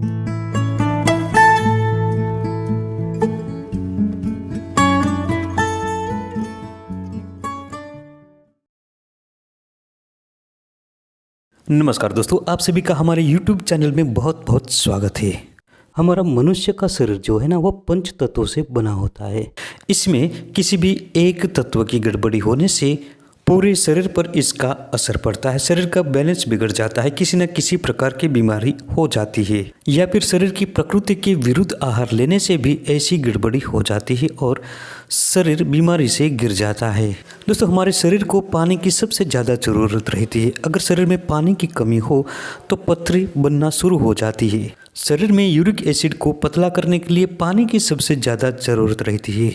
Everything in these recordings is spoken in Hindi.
नमस्कार दोस्तों, आप सभी का हमारे YouTube चैनल में बहुत बहुत स्वागत है। हमारा मनुष्य का शरीर जो है ना, वो पंच तत्वों से बना होता है। इसमें किसी भी एक तत्व की गड़बड़ी होने से पूरे शरीर पर इसका असर पड़ता है। शरीर का बैलेंस बिगड़ जाता है, किसी न किसी प्रकार की बीमारी हो जाती है, या फिर शरीर की प्रकृति के विरुद्ध आहार लेने से भी ऐसी गड़बड़ी हो जाती है और शरीर बीमारी से गिर जाता है। दोस्तों, हमारे शरीर को पानी की सबसे ज़्यादा ज़रूरत रहती है। अगर शरीर में पानी की कमी हो तो पथरी बनना शुरू हो जाती है। शरीर में यूरिक एसिड को पतला करने के लिए पानी की सबसे ज़्यादा ज़रूरत रहती है।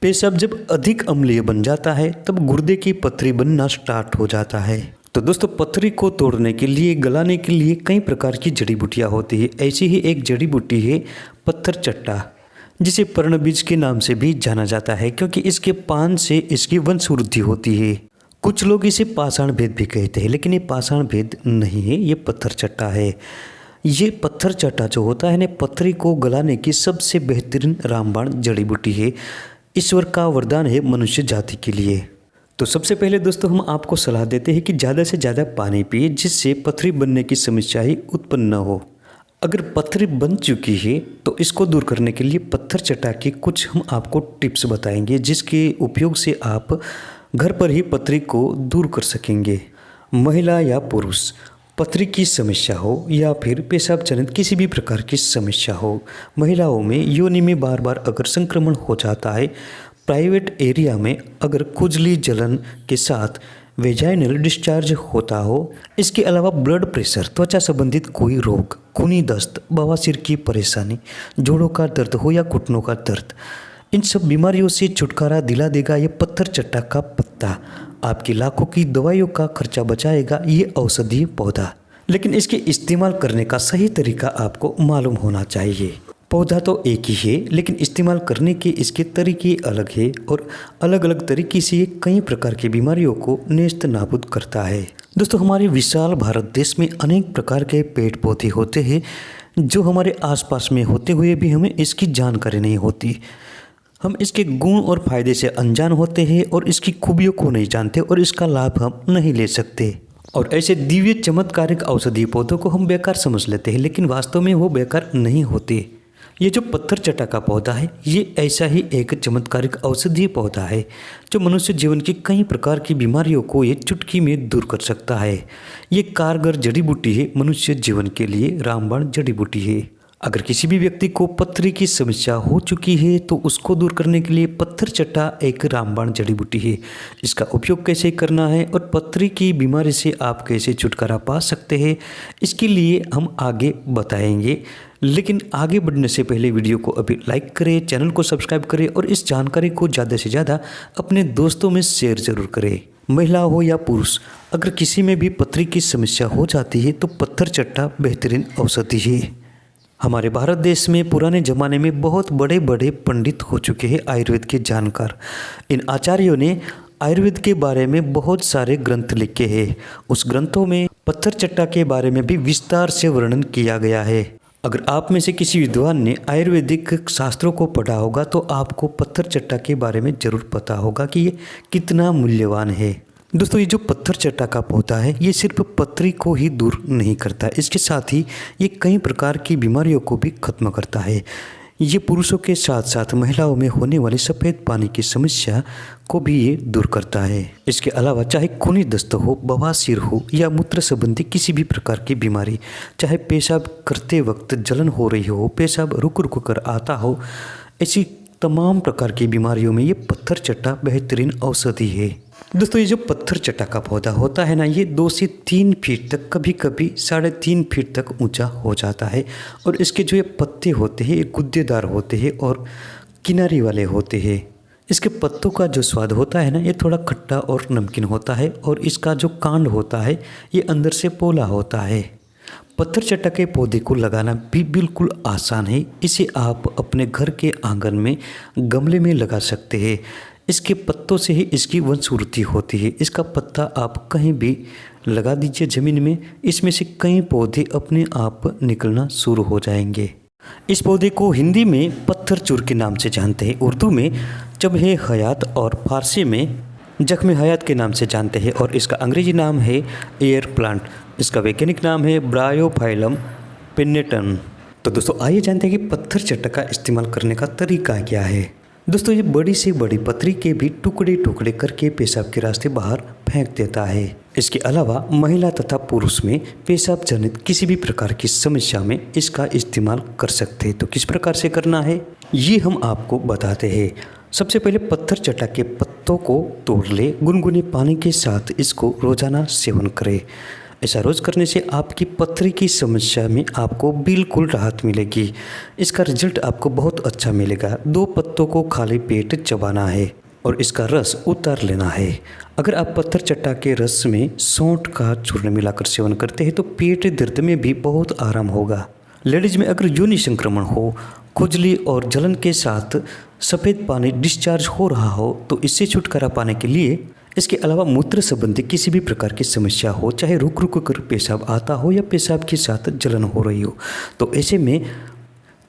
पेशाब जब अधिक अम्लीय बन जाता है तब गुर्दे की पथरी बनना स्टार्ट हो जाता है। तो दोस्तों, पथरी को तोड़ने के लिए, गलाने के लिए कई प्रकार की जड़ी बूटियाँ होती है। ऐसी ही एक जड़ी बूटी है पत्थर चट्टा, जिसे पर्णबीज के नाम से भी जाना जाता है, क्योंकि इसके पान से इसकी वंशवृद्धि होती है। कुछ लोग इसे पाषाण भेद भी कहते हैं, लेकिन ये पाषाण भेद नहीं है, ये पत्थर चट्टा है। ये पत्थर चट्टा जो होता है ना, पथरी को गलाने की सबसे बेहतरीन रामबाण जड़ी बूटी है। ईश्वर का वरदान है मनुष्य जाति के लिए। तो सबसे पहले दोस्तों, हम आपको सलाह देते हैं कि ज़्यादा से ज़्यादा पानी पिए, जिससे पथरी बनने की समस्या ही उत्पन्न न हो। अगर पथरी बन चुकी है तो इसको दूर करने के लिए पत्थर चट्टा की कुछ हम आपको टिप्स बताएंगे, जिसके उपयोग से आप घर पर ही पथरी को दूर कर सकेंगे। महिला या पुरुष, पथरी की समस्या हो या फिर पेशाब जनित किसी भी प्रकार की समस्या हो, महिलाओं में योनि में बार बार अगर संक्रमण हो जाता है, प्राइवेट एरिया में अगर खुजली जलन के साथ वेजाइनल डिस्चार्ज होता हो, इसके अलावा ब्लड प्रेशर, त्वचा संबंधित कोई रोग, खूनी दस्त, बवासीर की परेशानी, जोड़ों का दर्द हो या घुटनों का दर्द, इन सब बीमारियों से छुटकारा दिला देगा ये पत्थर चट्टा का पत्ता। आपकी लाखों की दवाइयों का खर्चा बचाएगा ये औषधीय पौधा। लेकिन इसके इस्तेमाल करने का सही तरीका आपको मालूम होना चाहिए। पौधा तो एक ही है, लेकिन इस्तेमाल करने के इसके तरीके अलग है और अलग अलग तरीके से ये कई प्रकार की बीमारियों को नेस्त नाबूद करता है। दोस्तों, हमारे विशाल भारत देश में अनेक प्रकार के पेड़ पौधे होते हैं जो हमारे आसपास में होते हुए भी हमें इसकी जानकारी नहीं होती। हम इसके गुण और फायदे से अनजान होते हैं और इसकी खूबियों को नहीं जानते और इसका लाभ हम नहीं ले सकते। और ऐसे दिव्य चमत्कारिक औषधीय पौधों को हम बेकार समझ लेते हैं, लेकिन वास्तव में वो बेकार नहीं होते। ये जो पत्थर चट्टा का पौधा है, ये ऐसा ही एक चमत्कारिक औषधीय पौधा है जो मनुष्य जीवन की कई प्रकार की बीमारियों को ये चुटकी में दूर कर सकता है। ये कारगर जड़ी बूटी है, मनुष्य जीवन के लिए रामबाण जड़ी बूटी है। अगर किसी भी व्यक्ति को पथरी की समस्या हो चुकी है तो उसको दूर करने के लिए पत्थर चट्टा एक रामबाण जड़ी बूटी है। इसका उपयोग कैसे करना है और पथरी की बीमारी से आप कैसे छुटकारा पा सकते हैं, इसके लिए हम आगे बताएंगे। लेकिन आगे बढ़ने से पहले वीडियो को अभी लाइक करें, चैनल को सब्सक्राइब करें और इस जानकारी को ज़्यादा से ज़्यादा अपने दोस्तों में शेयर ज़रूर करें। महिला हो या पुरुष, अगर किसी में भी पथरी की समस्या हो जाती है तो पत्थर चट्टा बेहतरीन औषधि है। हमारे भारत देश में पुराने ज़माने में बहुत बड़े बड़े पंडित हो चुके हैं, आयुर्वेद के जानकार। इन आचार्यों ने आयुर्वेद के बारे में बहुत सारे ग्रंथ लिखे हैं। उस ग्रंथों में पत्थर चट्टा के बारे में भी विस्तार से वर्णन किया गया है। अगर आप में से किसी विद्वान ने आयुर्वेदिक शास्त्रों को पढ़ा होगा तो आपको पत्थर चट्टा के बारे में ज़रूर पता होगा कि ये कितना मूल्यवान है। दोस्तों, ये जो पत्थर चट्टा का पौधा है, ये सिर्फ पथरी को ही दूर नहीं करता, इसके साथ ही ये कई प्रकार की बीमारियों को भी खत्म करता है। ये पुरुषों के साथ साथ महिलाओं में होने वाली सफ़ेद पानी की समस्या को भी ये दूर करता है। इसके अलावा चाहे खूनी दस्त हो, बवासीर हो या मूत्र संबंधी किसी भी प्रकार की बीमारी, चाहे पेशाब करते वक्त जलन हो रही हो, पेशाब रुक रुक कर आता हो, ऐसी तमाम प्रकार की बीमारियों में ये पत्थर चट्टा बेहतरीन औषधि है। दोस्तों, ये जो पत्थर चट्टा का पौधा होता है ना, ये 2 से 3 फीट तक, कभी कभी 3.5 फीट तक ऊंचा हो जाता है और इसके जो ये पत्ते होते हैं ये गुद्देदार होते हैं और किनारी वाले होते हैं। इसके पत्तों का जो स्वाद होता है ना, ये थोड़ा खट्टा और नमकीन होता है और इसका जो कांड होता है ये अंदर से पोला होता है। पत्थर चट्टा के पौधे को लगाना भी बिल्कुल आसान है। इसे आप अपने घर के आंगन में गमले में लगा सकते हैं। इसके पत्तों से ही इसकी वंशवृद्धि होती है। इसका पत्ता आप कहीं भी लगा दीजिए ज़मीन में। इसमें से कई पौधे अपने आप निकलना शुरू हो जाएंगे। इस पौधे को हिंदी में पत्थर चूर के नाम से जानते हैं, उर्दू में चबहे हयात और फारसी में जख्म हयात के नाम से जानते हैं और इसका अंग्रेजी नाम है एयर प्लांट। इसका वैज्ञानिक नाम है ब्रायोफाइलम पिन्नेटन। तो दोस्तों आइए जानते हैं कि पत्थर चट्टा का इस्तेमाल करने का तरीका क्या है। दोस्तों ये बड़ी से बड़ी पत्थरी के भी टुकड़े टुकड़े करके पेशाब के रास्ते बाहर फेंक देता है। इसके अलावा महिला तथा पुरुष में पेशाब जनित किसी भी प्रकार की समस्या में इसका इस्तेमाल कर सकते हैं। तो किस प्रकार से करना है ये हम आपको बताते हैं। सबसे पहले पत्थर चट्टा के पत्तों को तोड़ ले, गुनगुने पानी के साथ इसको रोजाना सेवन करें। ऐसा रोज करने से आपकी पथरी की समस्या में आपको बिल्कुल राहत मिलेगी। इसका रिजल्ट आपको बहुत अच्छा मिलेगा। 2 पत्तों को खाली पेट चबाना है और इसका रस उतार लेना है। अगर आप पत्थर चट्टा के रस में सौंठ का चूर्ण मिलाकर सेवन करते हैं तो पेट दर्द में भी बहुत आराम होगा। लेडीज में अगर योनि संक्रमण हो, खुजली और जलन के साथ सफ़ेद पानी डिस्चार्ज हो रहा हो तो इससे छुटकारा पाने के लिए, इसके अलावा मूत्र संबंधी किसी भी प्रकार की समस्या हो, चाहे रुक रुक कर पेशाब आता हो या पेशाब के साथ जलन हो रही हो, तो ऐसे में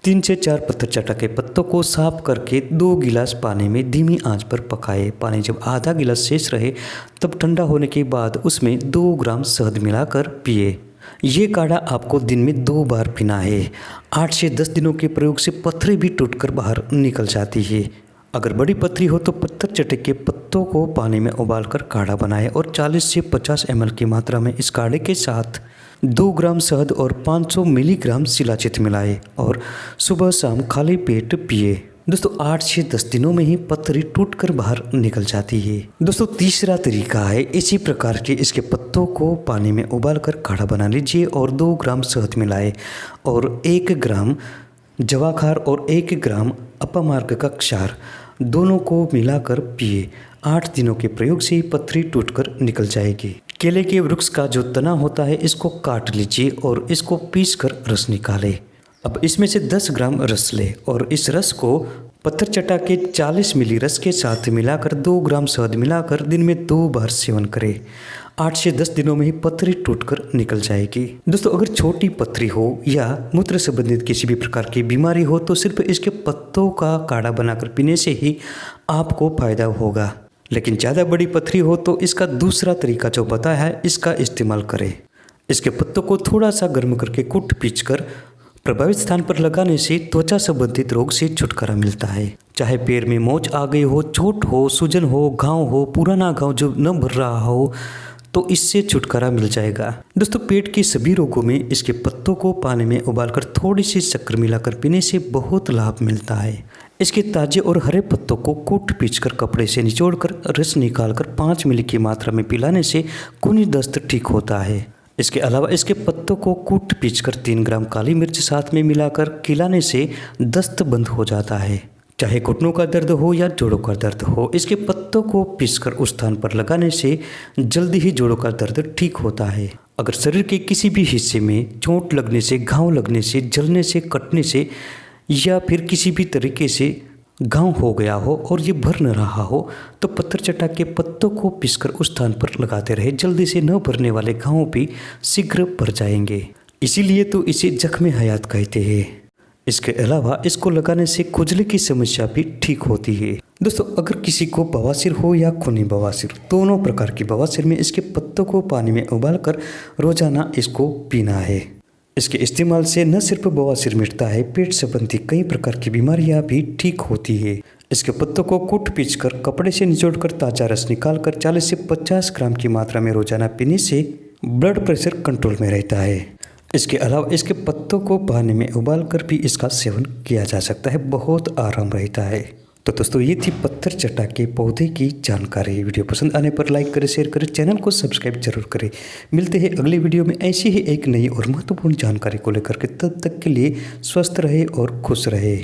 3 से 4 पत्थर चट्टा के पत्तों को साफ करके 2 गिलास पानी में धीमी आंच पर पकाए। पानी जब आधा गिलास शेष रहे तब ठंडा होने के बाद उसमें 2 ग्राम शहद मिलाकर पिए। ये काढ़ा आपको दिन में 2 बार पीना है। 8 से 10 दिनों के प्रयोग से पथरी भी टूटकर बाहर निकल जाती है। अगर बड़ी पथरी हो तो पत्थर चट्टे के पत्तों को पानी में उबालकर काढ़ा बनाएं और 40 से 50 ml की मात्रा में इस काढ़े के साथ 2 ग्राम शहद और 500 मिलीग्राम शिलाजीत मिलाएं और सुबह शाम खाली पेट पिए। दोस्तों 8 से 10 दिनों में ही पथरी टूटकर बाहर निकल जाती है। दोस्तों तीसरा तरीका है, इसी प्रकार के इसके पत्तों को पानी में उबालकर काढ़ा बना लीजिए और 2 ग्राम शहद मिलाएं और 1 ग्राम जवाखार और 1 ग्राम अपमार्ग का क्षार दोनों को मिलाकर पिए। 8 दिनों के प्रयोग से ही पथरी टूटकर निकल जाएगी। केले के वृक्ष का जो तना होता है इसको काट लीजिए और इसको पीसकर रस निकालें। अब इसमें से 10 ग्राम रस लें और इस रस को पत्थर चट्टा के 40 मिली रस के साथ मिलाकर 2 ग्राम शहद मिलाकर दिन में 2 बार सेवन करें। 8 से 10 दिनों में ही पथरी टूटकर निकल जाएगी। दोस्तों अगर छोटी पथरी हो या मूत्र संबंधित किसी भी प्रकार की बीमारी हो तो सिर्फ इसके पत्तों का काढ़ा बनाकर पीने से ही आपको फायदा होगा। लेकिन ज़्यादा बड़ी पथरी हो तो इसका दूसरा तरीका जो बताया है इसका इस्तेमाल करें। इसके पत्तों को थोड़ा सा गर्म करके कूट पीच कर प्रभावित स्थान पर लगाने से त्वचा संबंधित रोग से छुटकारा मिलता है। चाहे पैर में मोच आ गई हो, चोट हो, सूजन हो, घाव हो, पुराना घाव जो न भर रहा हो तो इससे छुटकारा मिल जाएगा। दोस्तों पेट के सभी रोगों में इसके पत्तों को पानी में उबालकर थोड़ी सी शक्कर मिलाकर पीने से बहुत लाभ मिलता है। इसके ताजे और हरे पत्तों को कूट पीचकर कपड़े से निचोड़कर रस निकालकर 5 मिली की मात्रा में पिलाने से खूनी दस्त ठीक होता है। इसके अलावा इसके पत्तों को कूट पीचकर 3 ग्राम काली मिर्च साथ में मिलाकर खिलाने से दस्त बंद हो जाता है। चाहे घुटनों का दर्द हो या जोड़ों का दर्द हो, इसके पत्तों को पीसकर उस स्थान पर लगाने से जल्दी ही जोड़ों का दर्द ठीक होता है। अगर शरीर के किसी भी हिस्से में चोट लगने से, घाव लगने से, जलने से, कटने से या फिर किसी भी तरीके से घाव हो गया हो और ये भर न रहा हो तो पत्थर चट्टा के पत्तों को पीसकर उस स्थान पर लगाते रहे। जल्दी से न भरने वाले घावों भी शीघ्र भर जाएंगे। इसीलिए तो इसे जख्म हयात कहते हैं। इसके अलावा इसको लगाने से खुजली की समस्या भी ठीक होती है। दोस्तों अगर किसी को बवासीर हो या खूनी बवासीर, दोनों प्रकार की बवासीर में इसके पत्तों को पानी में उबालकर रोजाना इसको पीना है। इसके इस्तेमाल से न सिर्फ बवासीर मिटता है, पेट संबंधी कई प्रकार की बीमारियां भी ठीक होती है। इसके पत्तों को कूट पीचकर कपड़े से निचोड़कर ताज़ा रस निकालकर 40 से 50 ग्राम की मात्रा में रोजाना पीने से ब्लड प्रेशर कंट्रोल में रहता है। इसके अलावा इसके पत्तों को पानी में उबालकर भी इसका सेवन किया जा सकता है, बहुत आराम रहता है। तो दोस्तों ये थी पत्थर चट्टा के पौधे की जानकारी। वीडियो पसंद आने पर लाइक करें, शेयर करें, चैनल को सब्सक्राइब जरूर करें। मिलते हैं अगले वीडियो में ऐसी ही एक नई और महत्वपूर्ण जानकारी को लेकर के। तब तक के लिए स्वस्थ रहे और खुश रहे।